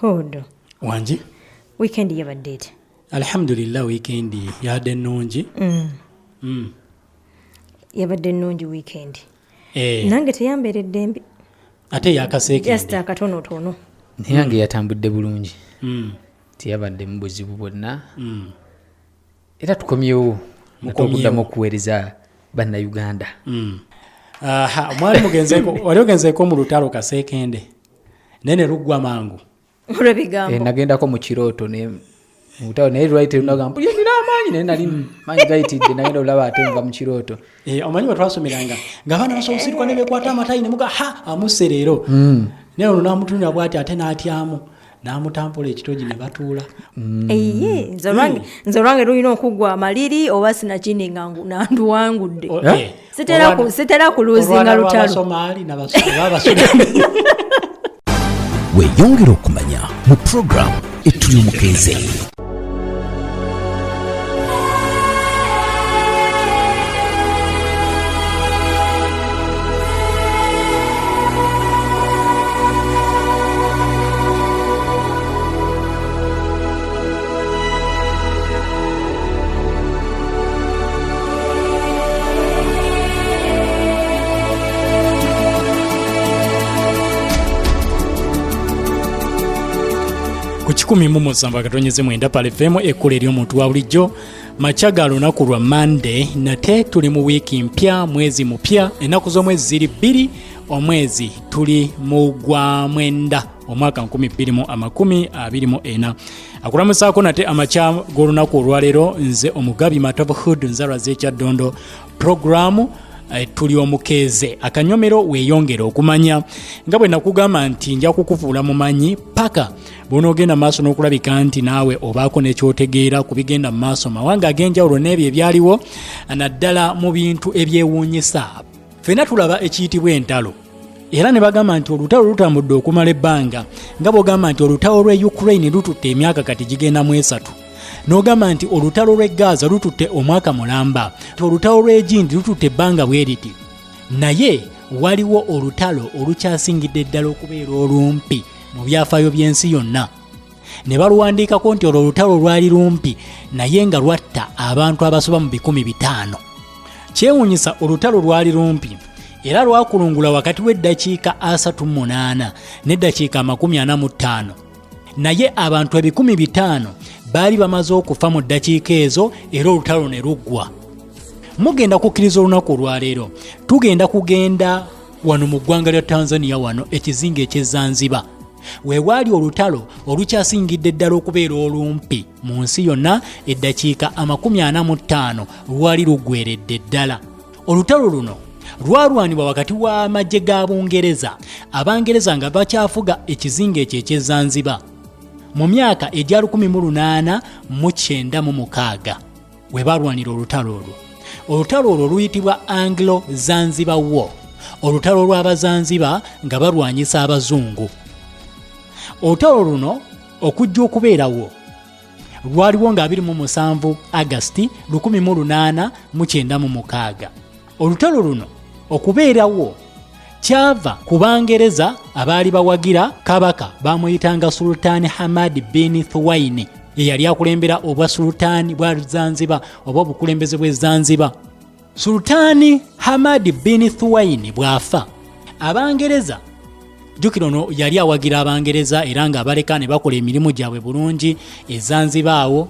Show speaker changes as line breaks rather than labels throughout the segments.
Hodo.
Wanji?
Weekend yabadde eti?
Alhamdulillah weekend yabadde nnungi.
Yabadde nnungi weekend. Nange teyambeeredde mbi.
Ate yakaseekende.
Just akatonotono.
Nange yatambudde bulungi. Teyabadde mu buzibu bwonna. Era tukomyewo okuddamu okuweereza bannayuganda.
Mwali mugenzeeko wali ogenzeeko mu lutalo kaseekende nene luggwa mangu
olw'ebigambo.
Nagendako mu kirooto mutalo naye lwaite lunagamba nina amaanyi naye nali maanyi gayitidde nagenda olaba ate nga mu kirooto.
Omanyi bwe twasomeranga ng'abaana basawusirwa ne beekwata amatayi ne muga amuse leero naye ono n'amutunira bw'ati ate n'atyamu n'amutampola ekitogi ne batuula.
Nze olwange lulina okuggwa amaliri oba sinakindi nga nanduwangudde. Sitera kuluzinga lutalo.
Weyongere okumanya mu program ETTU y'omukeeze.
Ku 107.9 Pale FM ekkula ery'omuntu wa bulijjo machaga lunaku lwa Monday nate tuli mu wiiki mpya mwezi mupya ennaku z'omwezi ziri 2 omwezi tuli mu gwa mwenda omwaka 2024 akulamusaako nate amacha g'olunaku olwaleero nze omugabi MATOVU nzalwa z'ekyaddondo programu tuli omukeeze akanyomero weeyongere okumanya nga bwe nakugamba nti nja kukufuula mumanyi paka bw'onoogenda maaso n'okulabika nti naawe obaako n'ekyotegeera ku bigenda mu maaso mawanga ag'enjawulo n'ebyo ebyaliwo naddala mu bintu ebyewuunyisa. Ffenna tulaba ekiyitibwa entalo era ne bagamba nti olutalo lutambudde okumala ebbanga nga bw'ogamba nti olutalo lw'e Ukraine lututte emyaka kati gigenda mu 3 n'ogamba nti olutalo lw'e Gaza lututte omwaka mulamba olutalo lw'egindi lututte ebbanga bwe riti naye waliwo olutalo olukyasingidde ddala okubeera olumpi mu byafaayo by'ensi yonna ne baluwandiikako nti olwo olutalo lwali lumpi naye nga lwatta abantu abasoba mu 500. Kyewuunyisa olutalo lwali lumpi era lwakulungula wakati w'eddakiika 38 n'eddakiika 45 naye abantu 500 baali bamaze okufa mu ddakiika ezo era olutalo ne luggwa. Mugenda kukkiriza olunaku olwaleero tugenda kugenda wano mu ggwanga lya Tanzania wano ekizinga eky'Ezanzibar weewaali olutalo olukyasingidde ddala okubeera olumpi mu nsi yonna eddakiika 45 lwali luggweredde ddala. Olutalo luno lwalwanibwa wakati w'amagye ga Bungereza Abangereza nga bakyafuga ekizinga ekyo eky'Ezanzibar mu myaka egya 1896 we balwanira olutalo olwo. Olutalo olwo luyitibwa Anglo-Zanzibar War, olutalo lw'Abazanzibar nga balwanyisa Abazungu. Olutalo luno okujja okubeerawo lwaliwo nga 27 August 1896. Olutalo luno okubeerawo kyava ku Bangereza abaali bawagira kabaka bamuyitanga Sultan Hamad bin Thuwaini eyali akulembera obwa Sultan bwa Zanzibar oba obukulembeze bwe Zanzibar. Sultan Hamad bin Thuwaini bwafa Abangereza jukira ono yali awagira Abangereza era nga abaleka ne bakola emirimu gyabwe bulungi Zanzibar awo.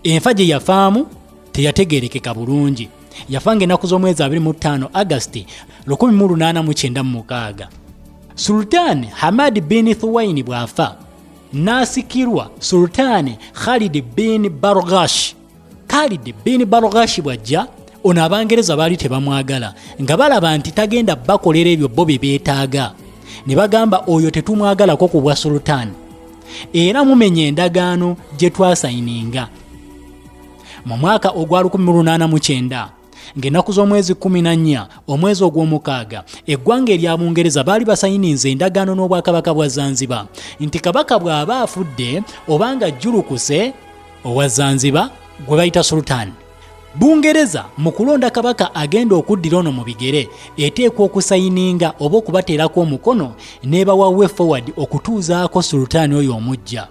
Enfa gye yafaamu teyategeerekeka bulungi. Yafanga ennaku z'omwezi 25 August 1896. Sultan Hamad bin Thuwaini bwafa nasikirwa Sultan Khalid bin Barghash. Khalid bin Barghash bwajja ono Abangereza baali tebamwagala nga balaba nti tagenda bakolera ebyo bo bye beetaaga ne bagamba oyo tetumwagalako ku bwa Sultan era mumenye endagaano gye twasayininga mu mwaka ogwa 1809 ng'ennaku z'omwezi 14 omwezi ogw'omukaaga eggwanga erya Bungereza baali basayininze endagaano n'obwakabaka bwa Zanzibar nti kabaka bw'aba afudde obanga jjulukuse owa Zanzibar gwe bayita Sultan Bungereza mu kulonda kabaka agenda okuddira ono mu bigere eteekwa okusayininga oba okubateerako omukono n'ebawa way forward okutuuzaako sultaani oyo omujja.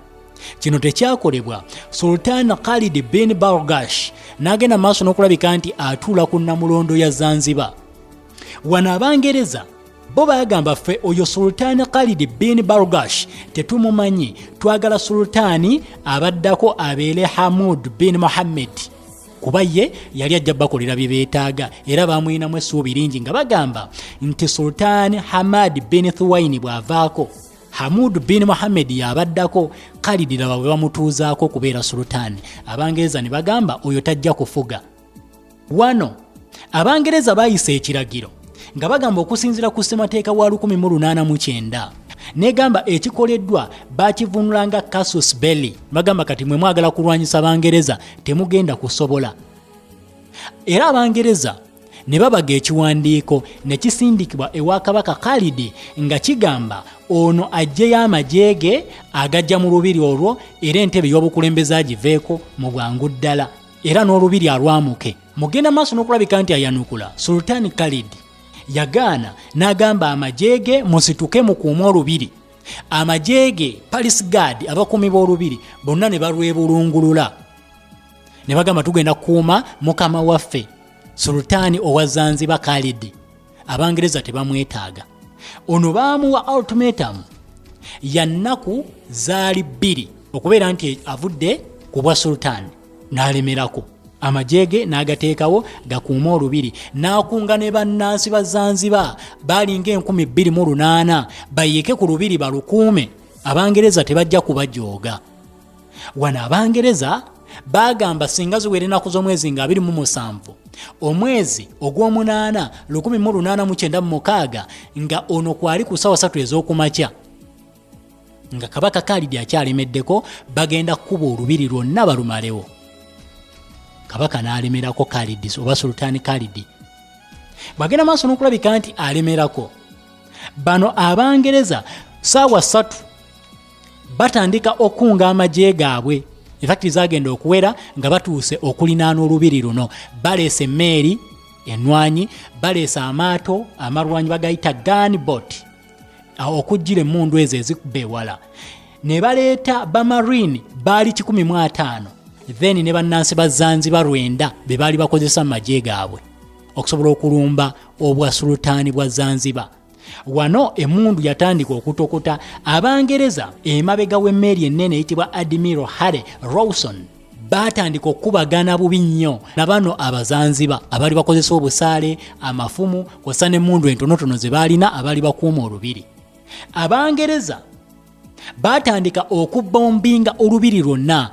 Kino tekyakolebwa. Sultan Khalid bin Bargash n'agenda maaso n'okulabika nti atuula ku Namulondo ya Zanzibar. Wano Abangereza bo bagamba ffe oyo Sultan Khalid bin Bargash tetumumanyi, twagala sultaani abaddako abeere Hamud bin Mohammed, kuba ye yali ajja bakolera bye beetaaga era bamuyinamu essuubi lingi nga bagamba nti Sultan Hamad bin Thuwaini bw'avaako Hamud bin Mohammed yabaddako, Khalid laba bwe bamutuuzaako kubeera sultaani. Abangereza ne bagamba oyo tajja kufuga. Wano Abangereza bayise ekiragiro nga bagamba okusinziira ku ssemateeka wa 1809 negamba ekikoleddwa bakivunulanga casus belli. Bagamba kati mwe mwagala kulwanyisa Abangereza temugenda kusobola. Era Abangereza ne babaga ekiwandiiko ne kisindikibwa ewa kabaka Khalid nga kigamba ono ajjeyo amagye ge agajja mu lubiri olwo era entebe y'obukulembeze agiveeko mu bwangu ddala era n'olubiri alwamuke. Mugenda maaso n'okulabika nti ayanukula. Sultan Khalid yagaana n'agamba amagye ge musituke mukuuma olubiri. Amagye ge Palace Guard abakuumi b'olubiri bonna ne balwebulungulula ne bagamba tugenda kukuuma mukama waffe Sultaani owa Zanzibar Khalid. Abangereza tebamwetaaga. Ono baamuwa ultimatum ya nnaku zaali 2 okubeera nti avudde ku bwa sultaani n'alemerako. Amagye ge n'agateekawo gakuuma olubiri n'akunga ne bannansi ba Zanzibar balinga 2008 bayiike ku lubiri balukuume. Abangereza tebajja kubajooga. Wano Abangereza bagamba singa ziwere ennaku z'omwezi nga 27 omwezi ogw'omunaana 1896 nga ono kwali ku ssaawa 3 ez'okumakya nga kabaka Khalid akyalemeddeko bagenda kukuba olubiri lwonna balumalewo. Kabaka n'alemerako Khalid oba Sultan Khalid. Bagenda maaso n'okulabika nti alemerako. Bano Abangereza ssaawa 3 batandika okunga amagye gaabwe. Effect zagenda okuwera nga batuuse okulinaana olubiri luno. Baleese emmeeri enwanyi, baleese amaato amalwanyi bagayita gunboat okujjira emmundu ezo ezikuba ewala. Ne baleeta bamarine baali 15 then ne bannansi ba Zanzibar 9 be baali bakozesa magye gaabwe okusobola okulumba obwa sultaani bwa Zanzibar. Wano emmundu yatandika okutokota. Abangereza emabega w'emmeeri ennene eyitibwa Admiral Harry Rawson batandika okubagana bubi nnyo na bano Abazanzibar abaali bakozesa obusaale, amafumu kw'ossa n'emmundu entonotono ze baalina abaali bakuuma olubiri. Abangereza batandika okubombinga olubiri lwonna.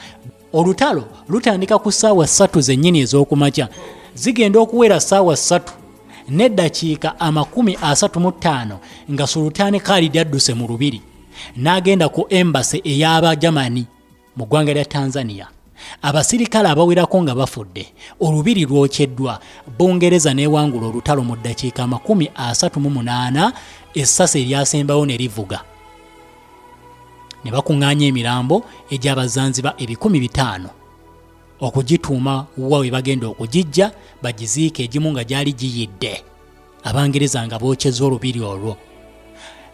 Olutalo lutandika ku ssaawa 3 zennyini ez'okumakya zigenda okuwera ssaawa 3 n'eddakiika 35 nga Sultan Khalid adduse mu lubiri n'agenda ku embassy ey'Abajamani mu ggwanga lya Tanzania. Abasirikale abawerako nga bafudde. Olubiri lwokyeddwa. Bungereza n'ewangula olutalo mu ddakiika 38 essasi eryasembawo ne livuga. Ne bakuŋŋaanya emirambo egy'Abazanzibar 500 okugituuma wa we bagenda okugijja bagiziike, egimu nga gyali giyidde. Abangereza nga bookyeza olubiri olwo.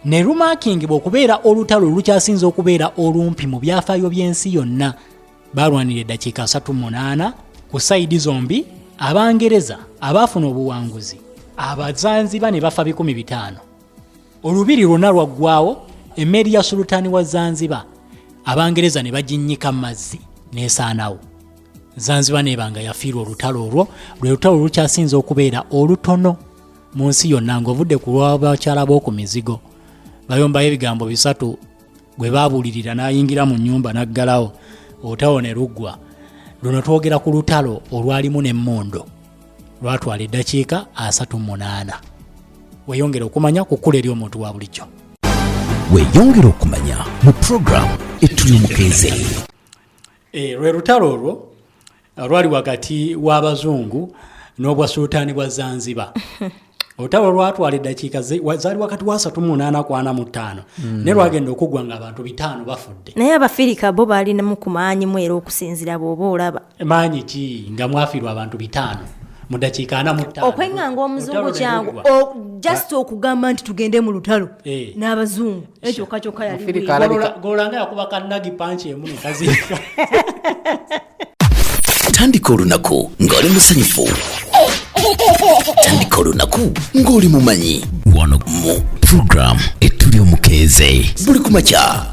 Ne lumaakingibwa okubeera olutalo olukyasinze okubeera olumpi mu byafaayo by'ensi yonna. Balwanira eddakiika 38 ku sayidi zombi. Abangereza abaafuna obuwanguzi, Abazanzibar ne bafa 500. Olubiri lwonna lwaggwaawo. Emmeeri ya sultaani wa Zanzibar Abangereza ne baginnyika mazzi n'esaanawo. Zanzibar nebanga yafiirwa olutalo olwo. Lwe lutalo lukyasinze okubeera olutono mu nsi yonna ng'ovudde ku lw'abakyala b'oku mizigo. Bayombayo ebigambo 3 gwe baabuulirira n'ayingira mu nnyumba n'aggalawo. Olutalo ne luggwa. Luno twogera ku lutalo olwalimu n'emmondo. Lwatwala eddakiika 38. Weeyongere okumanya ku kkula ery'omuntu wa bulijjo.
Weeyongere okumanya mu program Ettulu Mukeeze.
Lwe lutalo olwo lwali wakati w'Abazungu n'obwa sultaani bwa Zanzibar. olutalo lwatwala eddakiika zaali wakati wa 3:45 ne lwagenda okugwa nga abantu 5 bafudde.
Naye abafirika bo balinamu ku maanyi mu era okusinzira bw'oba olaba.
Maanyi ki nga mwafiirwa abantu 5 mu ddakiika 45.
Okwenganga omuzungu kyangu just okugamba nti tugende mu lutalo n'abazungu ekyo kyokka yali
golanga yakuba kannagi panchi emu nekaziika.
tandika olunaku ng'oli musanyufu, tandika olunaku ng'oli mumanyi wano mu program ettuli omukeeze buli kumakya